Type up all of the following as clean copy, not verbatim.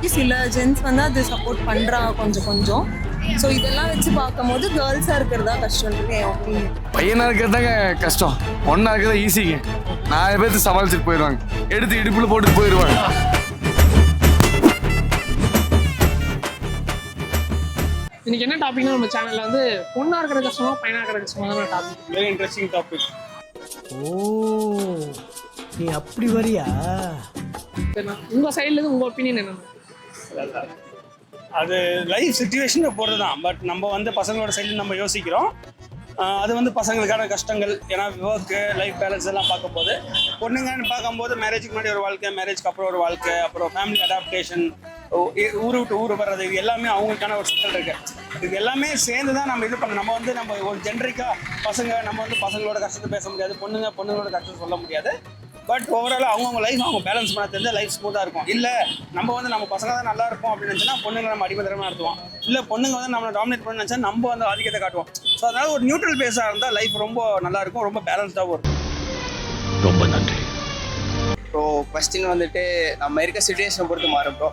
சில ஜென்ஸ் வந்து அது சப்போர்ட் பண்ணுறாங்க கொஞ்சம் கொஞ்சம். ஸோ இதெல்லாம் வச்சு பார்க்கும்போது கேர்ள்ஸாக இருக்கிறதா கஷ்டம்ன்றது என் ஒப்பீனியன். பையனாக இருக்கிறது தாங்க கஷ்டம், ஒன்றா இருக்கிறதா ஈஸிங்க. 4 பேர்த்து சமாளிச்சுட்டு போயிடுவாங்க, எடுத்து இடுப்பில் போட்டு போயிடுவாங்க. இன்னைக்கு என்ன டாபிக்னா நம்ம சேனல்ல வந்து பொண்ணா இருக்கிற கஷ்டமா பையனா இருக்கிற கஷ்டமா topic. Very interesting topic. Oh, நீ அப்படி வரியா? உங்க சைடுல இருந்து உங்க ஒப்பீனியன் என்ன? அது லைஃப் சுச்சுவேஷனை பொறுத்து தான். பட் நம்ம வந்து பசங்களோட சைடில் நம்ம யோசிக்கிறோம். அது வந்து பசங்களுக்கான கஷ்டங்கள். ஏன்னா ஒர்க்கு லைஃப் பேலன்ஸ் எல்லாம் பார்க்கும்போது பொண்ணுங்கன்னு பார்க்கும்போது மேரேஜுக்கு முன்னாடி ஒரு வாழ்க்கை, மேரேஜ்க்கு அப்புறம் ஒரு வாழ்க்கை, அப்புறம் ஃபேமிலி அடாப்டேஷன், ஊர் விட்டு ஊர் வர்றது, இது எல்லாமே அவங்களுக்கான ஒரு சிக்கல் இருக்கு. இது எல்லாமே சேர்ந்து தான் நம்ம இது பண்ணணும். நம்ம ஒரு ஜென்ரிக்காக நம்ம வந்து பசங்களோட கஷ்டத்தை பேச முடியாது, பொண்ணுங்களோட கஷ்டத்தை சொல்ல முடியாது. பட் ஓவரால் அவங்கவுங்க லைஃப் அவங்க பேலன்ஸ் பண்ண தெரிஞ்ச லைஃப் ஸ்மூத்தாக இருக்கும். இல்லை நம்ம பசங்க தான் நல்லா இருப்போம் அப்படின்னு நினச்சா பொண்ணுங்களை நம்ம அடிமதிரமாக நடத்துவோம். இல்லை பொண்ணுங்க வந்து நம்மளை டாமினேட் பண்ண நினச்சா நம்ம வந்து ஆதிக்கத்தை காட்டுவோம். ஸோ அதனால் ஒரு நியூட்ரல் பேஸாக இருந்தால் லைஃப் ரொம்ப நல்லா இருக்கும், ரொம்ப பேலன்ஸ்டாகவும் இருக்கும். ரொம்ப நன்றி. ஸோ கொஸ்டின் வந்துட்டு நம்ம இருக்க சுச்சுவேஷனை பொறுத்து மாறும் ப்ரோ.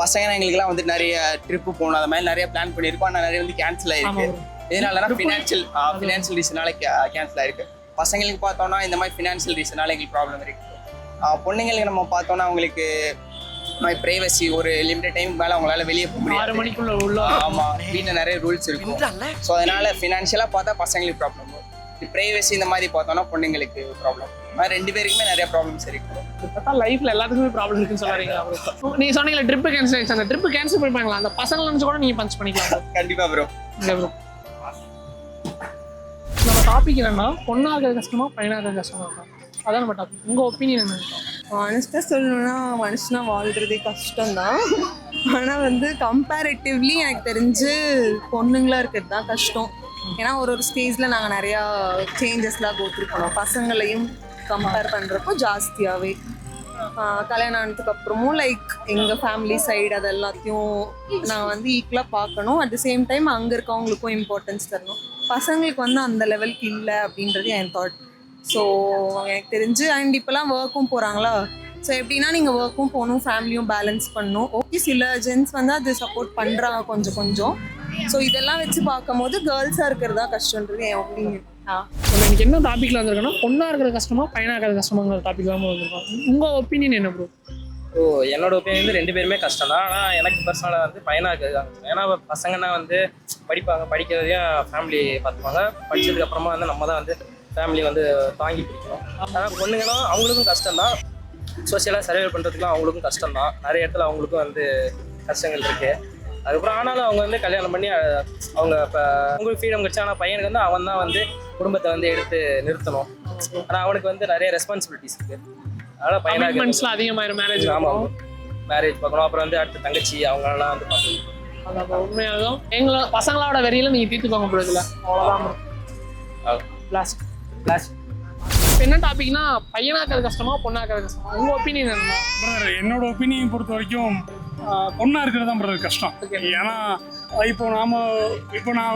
பசங்க எங்களுக்குலாம் வந்து நிறைய ட்ரிப்பு போகணும், அது மாதிரி நிறைய பிளான் பண்ணியிருக்கோம். ஆனால் நிறைய வந்து கேன்சல் ஆகிருக்கு. இதனாலனா ஃபினான்ஷியல் ரீசனால கேன்சல் ஆகிருக்கு. பசங்களுக்கு பார்த்தோன்னா இந்த மாதிரி ஃபினான்ஷியல் ரீசனால எங்களுக்கு ப்ராப்ளம் இருக்குது. பொண்ணுங்களுக்கு நம்ம பார்த்தோன்னா அவங்களுக்கு ப்ரைவசி, ஒரு லிமிட்டட் டைம் மேலே அவங்களால வெளியே போக முடியாது. 6 மணிக்குள்ள உள்ள. ஆமாம், வீட்டில் நிறைய ரூல்ஸ் இருக்கும். ஸோ அதனால ஃபினான்ஷியலாக பார்த்தா பசங்களுக்கு ப்ராப்ளம். ப்ரைவசி இந்த மாதிரி பார்த்தோன்னா பொண்ணுங்களுக்கு ப்ராப்ளம். மாதிரி 2 பேருக்குமே நிறைய ப்ராப்ளம்ஸ் இருக்கு. பார்த்தா லைஃப்ல எல்லாத்துக்குமே ப்ராப்ளம் இருக்குன்னு சொல்றீங்களா ப்ரோ? நீங்க சொன்னீங்க ட்ரிப் கேன்சல் ஆயிடுச்சு, அந்த ட்ரிப் கேன்சல் பண்ணிப்பாங்களா? அந்த பசங்களை நினைச்சு கூட நீங்க பஞ்ச் பண்ணிக்கலாம். கண்டிப்பா ப்ரோ. ப்ரோ நம்ம டாபிக் என்னன்னா பொண்ணா இருக்கிற கஷ்டமா பையனா இருக்கிற கஷ்டமா இருக்கும், அதான் நம்ம டாபிக். உங்க ஒப்பீனியன் என்ன? ஆனஸ்டாக சொல்லணும்னா மனுஷனா வாழ்கிறதே கஷ்டம்தான். ஆனால் வந்து கம்பேரிட்டிவ்லி எனக்கு தெரிஞ்சு பொண்ணுங்களாக இருக்கிறது தான் கஷ்டம். ஏன்னா ஒரு ஸ்டேஜில் நாங்கள் நிறையா சேஞ்சஸ்லாம் கோத்துருக்கணும். பசங்களையும் கம்பேர் பண்ணுறப்போ ஜாஸ்தியாகவே கல்யாணம் ஆனதுக்கு அப்புறமும் லைக் எங்கள் ஃபேமிலி சைடு அது எல்லாத்தையும் நான் வந்து ஈக்குவலாக பார்க்கணும். அட் த சேம் டைம் அங்கே இருக்கவங்களுக்கும் இம்பார்ட்டன்ஸ் தரணும். பசங்களுக்கு வந்து அந்த லெவலுக்கு இல்லை அப்படின்றது என் தாட். ஸோ எனக்கு தெரிஞ்சு அண்ட் இப்போலாம் ஒர்க்கும் போகிறாங்களா, ஸோ எப்படின்னா நீங்கள் ஒர்க்கும் போகணும், ஃபேமிலியும் பேலன்ஸ் பண்ணணும். ஓகே, சில ஜென்ஸ் வந்து அது சப்போர்ட் பண்ணுறாங்க கொஞ்சம் கொஞ்சம். ஸோ இதெல்லாம் வச்சு பார்க்கும்போது கேர்ள்ஸாக இருக்கிறதா கஷ்டன்றது என் ஒப்பீனியன். நம்ம இன்னைக்கு என்ன டாபிக்ல வந்திருக்கோம்னா பொண்ணா இருக்கிற கஷ்டமா பையனா இருக்கிற கஷ்டமாங்கிற டாபிக் தான் வந்திருக்கோம். உங்க ஒப்பீனியன் என்ன ப்ரோ? ஸோ என்னோட ஒப்பீனியன் வந்து 2 பேருமே கஷ்டம் தான். ஆனால் எனக்கு பர்சனலாக வந்து பையனாக இருக்கிறது. ஏன்னா பசங்கன்னா வந்து படிப்பாங்க, படிக்கிறதையும் ஃபேமிலி பார்த்துப்பாங்க. படித்ததுக்கு அப்புறமா வந்து நம்ம தான் வந்து ஃபேமிலி வந்து தாங்கி பிடிக்கணும். ஆனால் பொண்ணுங்களும் அவங்களுக்கும் கஷ்டம் தான், சோசியலாக சர்வே பண்ணுறதுக்குலாம் அவங்களுக்கும் கஷ்டம் தான். நிறைய இடத்துல அவங்களுக்கும் வந்து கஷ்டங்கள் இருக்குது. அதுக்கப்புறம் ஆனாலும் அவங்க வந்து கல்யாணம் பண்ணி அவங்க இப்போ அவங்களுக்கு ஃப்ரீடம் கிடச்சி. ஆனால் பையனுக்கு வந்து அவன் தான் வந்து குடும்பத்தை வந்து எடுத்து நிறுத்தணும். ஆனால் அவனுக்கு வந்து நிறைய ரெஸ்பான்சிபிலிட்டிஸ் இருக்குது. அதனால் பையனாக அதிகமாயிரும் மேரேஜ். ஆமாம், மேரேஜ் பார்க்கணும். அப்புறம் வந்து அடுத்த தங்கச்சி அவங்களெல்லாம் வந்து பார்க்கணும். அதான் உண்மையாகும். எங்களை பசங்களோட வெறியில நீங்கள் தீர்த்துக்கோங்க ப்ரோ. இதில் அவ்வளோதான் லாஸ்ட். என்ன டாபிக்னா பையனா இருக்கிற கஷ்டமா பொண்ணா இருக்கிற கஷ்டமா? உங்க ஒப்பீனியன் என்ன? பிரதர், என்னோட ஒப்பீனியன் பொறுத்த வரைக்கும் பொண்ணாக இருக்கிறது தான் பிரதர் கஷ்டம். ஏன்னா இப்போ நான்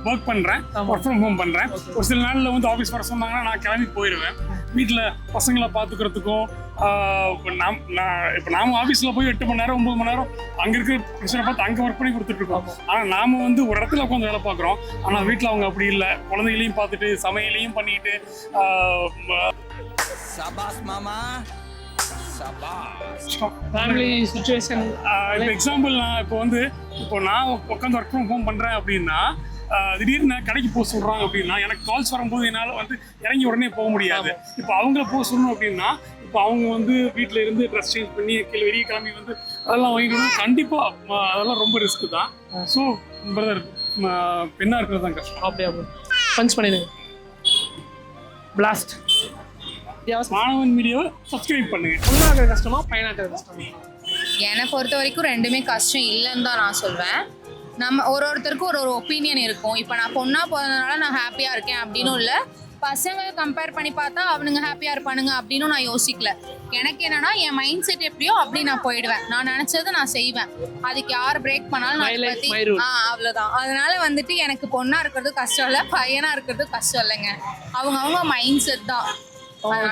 ஒர்க் பண்ணுறேன், ஒர்க் ஃப்ரம் ஹோம் பண்ணுறேன். ஒரு சில நாளில் வந்து ஆஃபீஸ் வர சொன்னாங்கன்னா நான் கிளம்பி போயிடுவேன். வீட்டில் பசங்களை பார்த்துக்கிறதுக்கும் இப்போ நாம ஆஃபீஸில் போய் 8 மணி நேரம் 9 மணி நேரம் அங்கே இருக்கிற பிரச்சனை பார்த்து அங்கே ஒர்க் பண்ணி கொடுத்துட்ருக்கோம். ஆனால் நாம் வந்து ஒரு இடத்துல உட்காந்து வேலை பார்க்குறோம். ஆனால் வீட்டில் அவங்க அப்படி இல்லை. குழந்தைகளையும் பார்த்துட்டு சமையலையும் பண்ணிட்டு ஃபேமிலி சிச்சுவேஷன். இப்போ எக்ஸாம்பிள் நான் உட்காந்து ஒர்க் ஃப்ரம் ஹோம் பண்ணுறேன் அப்படின்னா திடீர்னு கடைக்கு போக சொல்கிறாங்க அப்படின்னா எனக்கு கால்ஸ் வரும்போது என்னால் வந்து இறங்கி உடனே போக முடியாது. இப்போ அவங்கள போக சொல்லணும் அப்படின்னா இப்போ அவங்க வந்து வீட்டில் இருந்து ட்ரெஸ் சேஞ்ச் பண்ணி வெளியே கிளம்பி வந்து அதெல்லாம் வாங்கிட்டு கண்டிப்பாக அதெல்லாம் ரொம்ப ரிஸ்க்கு தான். ஸோ பிரதர், பெண்ணாக இருக்கிறது தான் கஷ்டம். அப்படியா ப்ரோ? பஞ்ச் பண்ணிடுங்க. பிளாஸ்ட். மாணவன் மீடியாவை சப்ஸ்கிரைப் பண்ணுங்க. பொண்ணா இருக்கிற கஷ்டமா பையனா இருக்கிற கஷ்டமா? என்னை பொறுத்த வரைக்கும் 2மே கஷ்டம் இல்லைன்னு தான் நான் சொல்வேன். நம்ம ஒருத்தருக்கும் ஒரு ஒப்பீனியன் இருக்கும். இப்போ நான் பொண்ணா போகிறதுனால நான் ஹாப்பியாக இருக்கேன் அப்படின்னும் இல்லை, பசங்க கம்பேர் பண்ணி பார்த்தா அவனுங்க ஹாப்பியாக இருப்பானுங்க அப்படின்னு நான் யோசிக்கல. எனக்கு என்னன்னா என் மைண்ட் செட் எப்படியோ அப்படி நான் போயிடுவேன். நான் நினச்சதை நான் செய்வேன். அதுக்கு யார் பிரேக் பண்ணாலும் நான் பற்றி அவ்வளோதான். அதனால வந்துட்டு எனக்கு பொண்ணாக இருக்கிறது கஷ்டம் இல்லை, பையனாக இருக்கிறது கஷ்டம் இல்லைங்க. அவங்க மைண்ட் செட் தான்.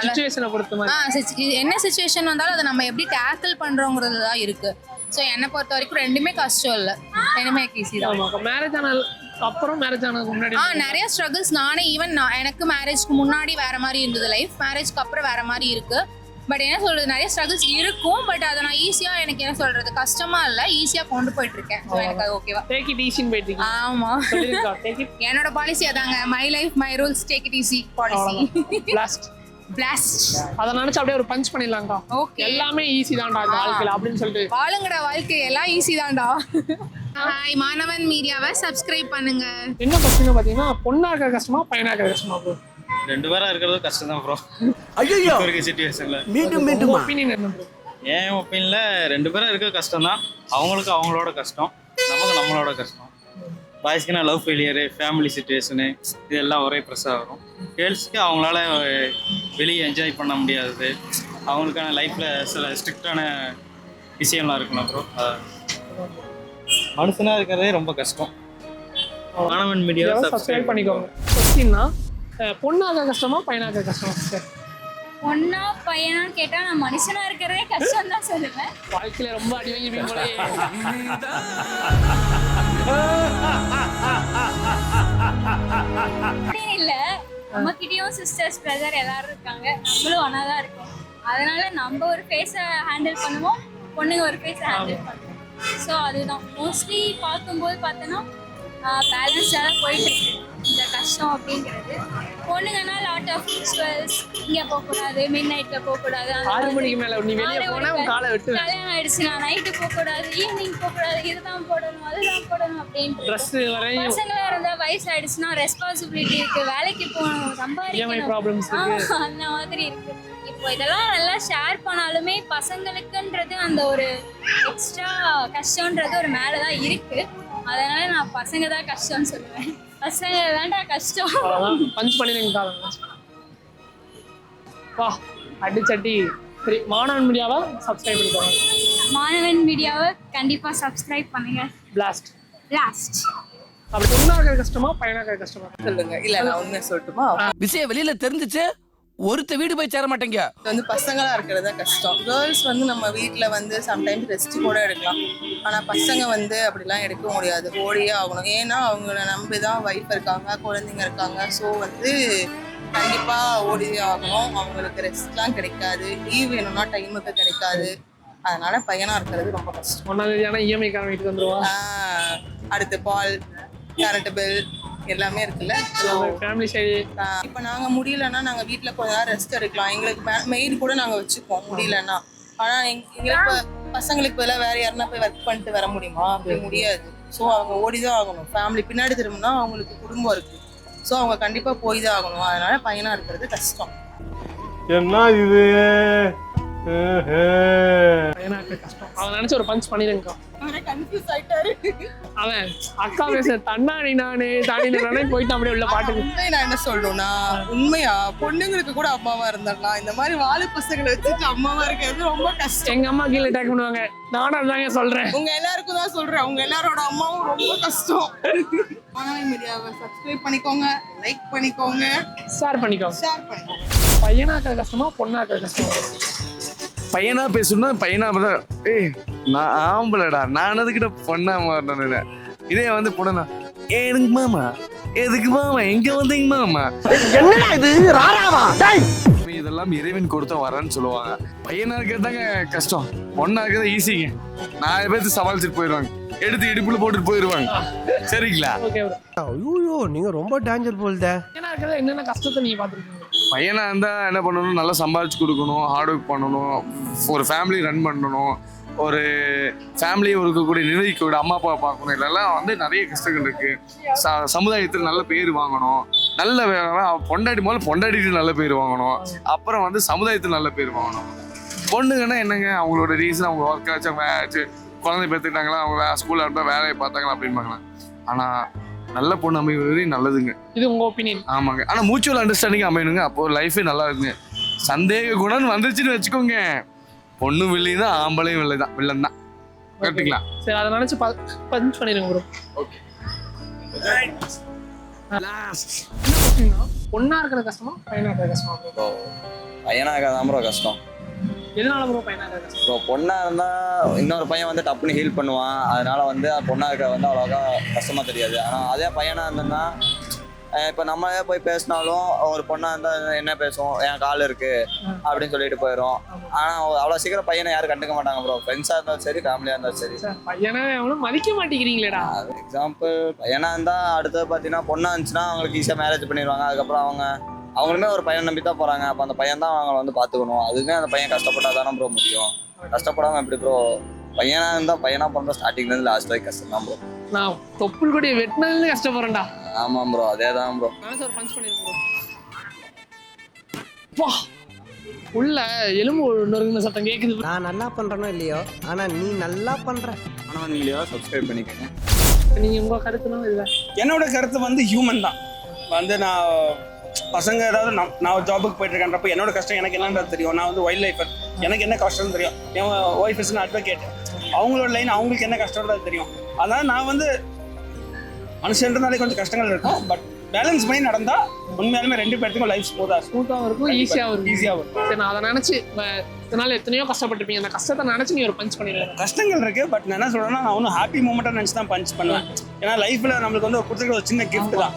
சுச்சுவேஷனை பொறுத்த மாதிரி என்ன சுச்சுவேஷன் வந்தாலும் அதை நம்ம எப்படி டேக்கிள் பண்றோங்கிறது தான் இருக்கு. ஸோ என்னை பொறுத்த வரைக்கும் ரெண்டுமே கஷ்டம் இல்லை, ரெண்டுமே ஈஸி தான். மேரேஜ் அப்புறம் மேரேஜ் ஆனதுக்கு முன்னாடி நிறைய ஸ்ட்ரகிள்ஸ் நானே எனக்கு மேரேஜ்க்கு முன்னாடி வேற மாதிரி இருந்தது லைஃப், மேரேஜ்க்கு அப்புறம் வேற மாதிரி இருக்கு. பட் என்ன சொல்றது, நிறைய ஸ்ட்ரகிள்ஸ் இருக்கும். பட் அதை நான் ஈஸியா, எனக்கு என்ன சொல்றது, கஷ்டமா இல்ல, ஈஸியா கொண்டு போயிட்டு இருக்கேன். ஸோ எனக்கு அது ஓகேவா. டேக் இட் ஈஸின்னு போயிட்டு. ஆமா, என்னோட பாலிசி அதாங்க, my life my rules, take it easy policy. Blast அத நினைச்சு அப்படியே ஒரு பஞ்ச் பண்ணிடலாம்டா. ஓகே, எல்லாமே ஈஸி தான்டா வாழ்க்கையில அப்படின்னு சொல்லிட்டு வாழுங்கடா, வாழ்க்கை எல்லாம் ஈஸி தான்டா. ஹாய், மாணவன் மீடியாவை சப்ஸ்கிரைப் பண்ணுங்க. என்ன பிரச்சனை பாத்தீங்கன்னா, பொண்ணா இருக்கிற கஷ்டமா பையனா இருக்கிற கஷ்டமா ப்ரோ? ரெண்டு பேரா இருக்கிறது கஷ்டம் தான் ப்ரோ. ஐயோ, சிச்சுவேஷன்ல மீண்டும் ஒப்பீனியன் என்ன ப்ரோ? என் ஒப்பீனியன்ல ரெண்டு பேரும் இருக்கிறது கஷ்டம் தான். அவங்களுக்கு அவங்களோட கஷ்டம், நமக்கு நம்மளோட கஷ்டம். பாய்ஸ்க்குனா லவ் ஃபெயிலியரு, ஃபேமிலி சுச்சுவேஷனு, இதெல்லாம் ஒரே ப்ரெஸ்ஸாக வரும். கேர்ள்ஸ்க்கு அவங்களால வெளியே என்ஜாய் பண்ண முடியாது, அவங்களுக்கான லைஃப்பில் சில ஸ்ட்ரிக்டான விஷயம்லாம் இருக்கணும் ப்ரோ. மனுஷனாக இருக்கிறதே ரொம்ப கஷ்டம். மாணவன் மீடியாவை சப்ஸ்கிரைப் பண்ணிக்கோங்க. கொஸ்டின்னா, பொண்ணாக கஷ்டமா பையனாக கஷ்டமா? சார், பொண்ணா பையனா கேட்டா நான் மனுஷனா இருக்கிறதே கஷ்டம் தான் சொல்லுவேன். வாழ்க்கையில ரொம்ப அடி வாங்கிருப்பீங்க போல. அப்படின்னு இல்ல, நம்மகிட்டயும் சிஸ்டர்ஸ் பிரதர் எல்லாரும் இருக்காங்க, நம்மளும் ஒன்னா தான் இருக்கோம். அதனால நம்ம ஒரு ஃபேஸை ஹேண்டில் பண்ணுவோம், பொண்ணுங்க ஒரு ஃபேஸை ஹேண்டில் பண்ணுவோம். ஸோ அதுதான் மோஸ்ட்லி பார்க்கும்போது பார்த்தோன்னா பேலன்ஸாக தான் போயிட்டு இருக்கு இந்த கஷ்டம் அப்படிங்கிறது. பொண்ணுங்கன்னா லாட் ஆஃப் ரிச்சுவல்ஸ், இங்கே போகக்கூடாது, மிட் நைட்டில் போகக்கூடாது, 6 மணிக்கு மேலே நீ வெளியே போனால் உன் காலை வெட்டு, கல்யாணம் ஆயிடுச்சு நான் நைட்டு போகக்கூடாது, ஈவினிங் போகக்கூடாது, இதுதான் போடணும் அதுதான் போடணும் அப்படின்ட்டு. ட்ரெஸ் வரையும் பசங்களாக இருந்தால் வயசு ஆயிடுச்சுன்னா ரெஸ்பான்சிபிலிட்டி இருக்கு, வேலைக்கு போகணும், ப்ராப்ளம்ஸ் சம்பாதிக்கணும், அந்த மாதிரி இருக்கு. இப்போ இதெல்லாம் நல்லா ஷேர் பண்ணாலுமே பசங்களுக்குன்றது அந்த ஒரு எக்ஸ்ட்ரா கஷ்டன்றது ஒரு மேலே தான் இருக்கு. அதனால நான் பசங்க தான் கஷ்டம்னு சொல்லுவேன். பசங்க தான்டா கஷ்டம். பஞ்ச் பண்ணிடுங்க. வா அடிச்சட்டி. சரி, மாணவன் மீடியாவை சப்ஸ்கிரைப் பண்ணிக்கோங்க. மாணவன் மீடியாவை கண்டிப்பா சப்ஸ்கிரைப் பண்ணுங்க. பிளாஸ்ட் அப்படி பொண்ணா இருக்கிற கஷ்டமா பையனா இருக்கிற கஷ்டமா சொல்லுங்க. இல்ல நான் உண்மை சொல்லட்டுமா? விஷயம் வெளியில தெரிஞ்சிச்சு, ஒருத்த வீடு போய் சேர மாட்டேங்க. வந்து பசங்களா இருக்கிறது தான் கஷ்டம். கேர்ள்ஸ் வந்து நம்ம வீட்டில் வந்து சம்டைம்ஸ் ரெஸ்ட் கூட எடுக்கலாம். ஆனால் பசங்க வந்து அப்படிலாம் எடுக்க முடியாது, ஓடியே ஆகணும். ஏன்னா அவங்கள நம்பி தான் ஒய்ஃப் இருக்காங்க, குழந்தைங்க இருக்காங்க. ஸோ வந்து கண்டிப்பாக ஓடியே ஆகணும். அவங்களுக்கு ரெஸ்ட்லாம் கிடைக்காது, லீவ் வேணும்னா டைமுக்கு கிடைக்காது. அதனால பையனாக இருக்கிறது ரொம்ப கஷ்டம். 1ஆம் தேதி இஎம்ஐ கார வீட்டுக்கு வந்துருவான். அடுத்து பால், கரண்ட் பில் எல்லாமே இருக்குல்ல. ஃபேமிலி சைடு இப்போ நாங்கள் முடியலன்னா நாங்கள் வீட்டில் கொஞ்ச நேரம் ரெஸ்ட் எடுக்கலாம். எங்களுக்கு மெய்டு கூட நாங்கள் வச்சுப்போம் முடியலன்னா. ஆனால் எங்களுக்கு பசங்களுக்கு பதிலாக வேற யாருன்னா போய் ஒர்க் பண்ணிட்டு வர முடியுமா? அப்படி முடியாது. ஸோ அவங்க ஓடிதான் ஆகணும். ஃபேமிலி பின்னாடி திரும்பினா அவங்களுக்கு குடும்பம் இருக்கு. ஸோ அவங்க கண்டிப்பாக போய் தான் ஆகணும். அதனால பையனாக இருக்கிறது கஷ்டம். என்ன இது பையனா இருக்கிற கஷ்டம். அவன் நினைச்சு ஒரு பஞ்ச் பண்ணிடுங்க. கன்ஃபியூஸ் ஆயிட்டாரு அவன். அக்கா பேச தன்னாடி நானே தாண்டி நானே போயிட்டு அப்படியே உள்ள பாட்டுக்கு. உண்மை நான் என்ன சொல்றேன்னா, உண்மையா பொண்ணுங்களுக்கு கூட அம்மாவா இருந்துடலாம். இந்த மாதிரி வாழை பசங்களை வச்சுட்டு அம்மாவா இருக்கிறது ரொம்ப கஷ்டம். எங்க அம்மா கீழே அட்டாக் பண்ணுவாங்க. நானும் அதாங்க சொல்றேன். உங்க எல்லாருக்கும் தான் சொல்றேன், உங்க எல்லாரோட அம்மாவும் ரொம்ப கஷ்டம். மாணவன் மீடியாவை சப்ஸ்கிரைப் பண்ணிக்கோங்க, லைக் பண்ணிக்கோங்க, ஷேர் பண்ணிக்கோங்க. பையனா இருக்கிற கஷ்டமா பொண்ணா இருக்கிற கஷ்டமா? பையனா பேசணும், பையனா ஏய் நான் ஆம்பளடா, நான் அதுக்கிட்ட பொண்ணா மாறினேன். இதே வந்து பொண்ணா, எனக்கு மாமா எதுக்கு மாமா எங்க வந்தீங்க மாமா, என்னடா இது ராராவா? இதெல்லாம் இறைவன் கொடுத்த வரன்னு சொல்லுவாங்க. பையனா இருக்கிறது தாங்க கஷ்டம், பொண்ணா இருக்கிறது ஈஸிங்க. 4 பேருக்கு சமாளிச்சுட்டு போயிடுவாங்க, எடுத்து இடுப்புல போட்டுட்டு போயிடுவாங்க. சரிங்களா? ஐயோ, நீங்க ரொம்ப டேஞ்சர் போல்தே. பையனா இருக்கிறது என்னென்ன கஷ்டத்தை நீங்க பாத்துருக்கீங்க? பையனா இருந்தா என்ன பண்ணணும், நல்லா சம்பாதிச்சு கொடுக்கணும், ஹார்ட் ஒர்க் பண்ணணும், ஒரு ஃபேமிலி ரன் பண்ணணும், ஒரு ஃபேமிலியை இருக்கக்கூடிய நிர்வகிக்கக்கூடிய அம்மா அப்பா பார்க்கணும். இதெல்லாம் வந்து நிறைய கஷ்டங்கள் இருக்கு. சமுதாயத்தில் நல்ல பேர் வாங்கணும், நல்ல பொண்டாட்டி முதல்ல பொண்டாட்டிட்டு நல்ல பேர் வாங்கணும், அப்புறம் வந்து சமுதாயத்தில் நல்ல பேர் வாங்கணும். பொண்ணுங்கன்னா என்னங்க, அவங்களோட ரீசன் அவங்க ஒர்க் ஆச்சு, அவங்க ஆச்சு, குழந்தை பெற்றுக்கிட்டாங்களா, அவங்க ஸ்கூலில் இருந்தால் வேலையை பார்த்தாங்களா அப்படின்பாங்களா. ஆனால் நல்ல பொண்ணு அமைவது நல்லதுங்க. இது உங்க ஒப்பீனியன்? ஆமாங்க. ஆனால் மியூச்சுவல் அண்டர்ஸ்டாண்டிங் அமையணுங்க, அப்போ லைஃபே நல்லா இருக்குங்க. சந்தேக குணம் வந்துருச்சுன்னு வச்சுக்கோங்க, பொண்ணு வில்லி தான், ஆம்பளையும் வில்லை தான், வில்லன் தான். கரெக்டுங்களா? சரி, அதை நினைச்சு பஞ்ச் பண்ணிடுங்க ப்ரோ. ஓகே. பொண்ணா இருக்கிறது கஷ்டமா பையனா இருக்கிறது கஷ்டமா ப்ரோ? ப்ரோ பையனாக தான் ப்ரோ கஷ்டம். எதனால ப்ரோ பையனா இருக்கிறது கஷ்டம்? ப்ரோ பொண்ணா இருந்தா இன்னொரு பையன் வந்து டப்புன்னு ஹீல் பண்ணுவான், அதனால வந்து பொண்ணா இருக்க வந்து அவ்வளோக்கா கஷ்டமா தெரியாது. ஆனால் அதே பையனா இருந்தோம்னா இப்போ நம்மளே போய் பேசினாலும் ஒரு பொண்ணா இருந்தா என்ன பேசுவோம், என் கால் இருக்கு அப்படின்னு சொல்லிட்டு போயிடும். ஆனால் அவ்வளோ சீக்கிரம் பையனை யாரும் கண்டுக்க மாட்டாங்க ப்ரோ, ஃப்ரெண்ட்ஸாக இருந்தாலும் சரி ஃபேமிலியாக இருந்தாலும் சரி. பையனா அவனும் மதிக்க மாட்டேங்கிறீங்களேடா. எக்ஸாம்பிள் பையனா இருந்தா அடுத்தது பார்த்தீங்கன்னா பொண்ணா இருந்துச்சுன்னா அவங்களுக்கு ஈஸியாக மேரேஜ் பண்ணிடுவாங்க. அதுக்கப்புறம் அவங்களுமே ஒரு பையனை நம்பி தான் போறாங்க. அப்போ அந்த பையன் தான் அவங்க வந்து பார்த்துக்கணும். அதுவுமே அந்த பையன் கஷ்டப்பட்டா தானே ப்ரோ முடியும். கஷ்டப்படாமல் எப்படி ப்ரோ? பையனா இருந்தால் பையனா பிறந்தா ஸ்டார்டிங்லேருந்து லாஸ்ட் வரைக்கும் கஷ்டம் தான் ப்ரோ. நான் தொப்புள் கொடி வெட்டினதுல கஷ்டப்படுறேன்டா. ஆமாம் ப்ரோ, அதே தான் ப்ரோ. ஒரு பஞ்ச் பண்ணிருக்கோம் ப்ரோ. உள்ள எலும்பு நொறுங்கின சத்தம் கேக்குது. நான் நல்லா பண்றேனோ இல்லையோ, ஆனா நீ நல்லா பண்ற. ஆனால் நீங்களே சப்ஸ்கிரைப் பண்ணிக்கோங்க. நீங்க உங்க கருத்துனா இல்லை? என்னோட கருத்து வந்து ஹியூமன் தான். வந்து நான் பசங்க ஏதாவது நான் ஒரு ஜாபுக்கு போயிட்டு இருக்கேன்றப்ப என்னோட கஷ்டம் எனக்கு என்னன்றது தெரியும். நான் வந்து வைல்ட் லைஃபர், எனக்கு என்ன கஷ்டம்னு தெரியும். என் ஒய்ஃப் இஸ் அட்வொகேட், அவங்களோட லைன் அவங்களுக்கு என்ன கஷ்டம்ன்றது தெரியும். அதனால நான் வந்து மனுஷன்றதுனாலே கொஞ்சம் கஷ்டங்கள் இருக்கும். பட் பேலன்ஸ் பண்ணி நடந்தா உண்மையாலுமே ரெண்டு பேருக்கும் லைஃப் ஸ்மூத்தாக இருக்கும், ஈஸியாக இருக்கும். சரி, நான் அதை நினச்சி இதனால எத்தனையோ கஷ்டப்பட்டிருப்பீங்க. அந்த கஷ்டத்தை நினச்சி நீ ஒரு பஞ்ச் பண்ணிடுவேன். கஷ்டங்கள் இருக்கு, பட் நான் என்ன சொல்றேன்னா நான் ஒன்றும் ஹாப்பி மூமெண்ட்டாக நினச்சி தான் பஞ்ச் பண்ணுவேன். ஏன்னா லைஃப்ல நம்மளுக்கு வந்து கொடுத்துருக்க ஒரு சின்ன கிஃப்ட் தான்.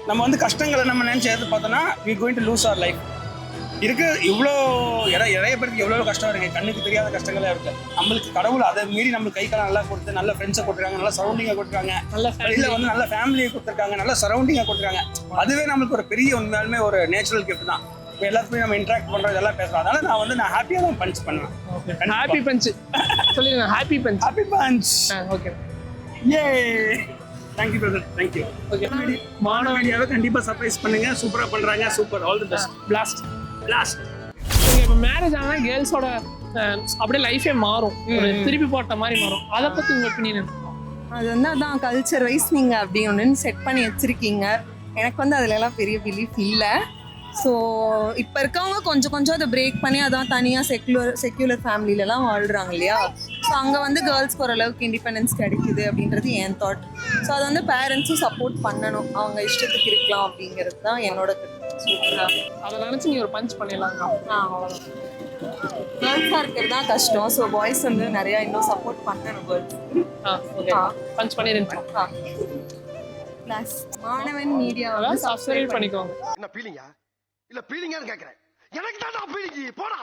நம்ம வந்து கஷ்டங்களை நம்ம நினச்சி எது பார்த்தோன்னா we going to lose our life. இருக்கு இவ்வளோ நிறைய பேருக்கு எவ்வளோ கஷ்டம் இருக்கு, கண்ணுக்கு தெரியாத கஷ்டங்களே இருக்கு. நம்மளுக்கு கடவுள் அதை மீறி நம்மளுக்கு கை காலம் நல்லா கொடுத்து நல்ல ஃப்ரெண்ட்ஸை கொடுத்துருக்காங்க, நல்ல சரௌண்டிங்கை கொடுத்துருக்காங்க, வெளியில் வந்து நல்ல ஃபேமிலியை கொடுத்துருக்காங்க, நல்ல சரௌண்டிங்கை கொடுத்துருக்காங்க. அதுவே நம்மளுக்கு ஒரு பெரிய உண்மையாலுமே ஒரு நேச்சுரல் கிஃப்ட் தான். இப்போ எல்லாத்துக்குமே நம்ம இன்ட்ராக்ட் பண்ணுறோம், இதெல்லாம் பேசுகிறோம். அதனால நான் ஹாப்பியாக தான் பஞ்ச் பண்ணுவேன். ஹாப்பி பஞ்ச் சொல்லிடுங்க. Happy punch. Happy punch. Okay, ஏ தேங்க்யூ பிரதர், தேங்க்யூ. ஓகே, மாணவ மீடியாவை கண்டிப்பாக சர்ப்ரைஸ் பண்ணுங்க. சூப்பராக பண்ணுறாங்க. Super, all the best. Blast. Last இப்போ மேரேஜ் ஆனால் கேர்ள்ஸோட அப்படியே லைஃபே மாறும், ஒரு திருப்பி போட்ட மாதிரி மாறும். அதை பற்றி உங்கள் ஒப்பீனியன்? அது வந்து அதான் கல்ச்சர் வைஸ் நீங்கள் அப்படி ஒன்று செட் பண்ணி வச்சுருக்கீங்க. எனக்கு வந்து அதுலலாம் பெரிய பிலீஃப் இல்லை. ஸோ இப்போ இருக்கவங்க கொஞ்சம் கொஞ்சம் அதை பிரேக் பண்ணி அதான் தனியாக செக்யூலர் ஃபேமிலிலலாம் வாழ்கிறாங்க இல்லையா. ஸோ அங்கே வந்து கேர்ள்ஸ்க்கு ஓரளவுக்கு இண்டிபெண்டன்ஸ் கிடைக்குது அப்படின்றது என் தாட். ஸோ அதை வந்து பேரண்ட்ஸும் சப்போர்ட் பண்ணணும், அவங்க இஷ்டத்துக்கு இருக்கலாம் அப்படிங்கிறது தான் என்னோட அதை நினச்சி நீ ஒரு பஞ்ச் பண்ணிடலாம். அவ்வளோதான். கேர்ள்ஸாக இருக்கிறது தான் கஷ்டம். ஸோ பாய்ஸ் வந்து நிறையா இன்னும் சப்போர்ட் பண்ணணும் கேர்ள்ஸ். ஓகே, பஞ்ச் பண்ணிடுறேன். ப்ளஸ் மாணவன் மீடியாவை சப்ஸ்கிரைப் பண்ணிக்கோங்க. என்ன பீலிங்கா இல்ல பீலிங்கான்னு கேக்குறேன். எனக்கு தான் பீலிங்கி போடா.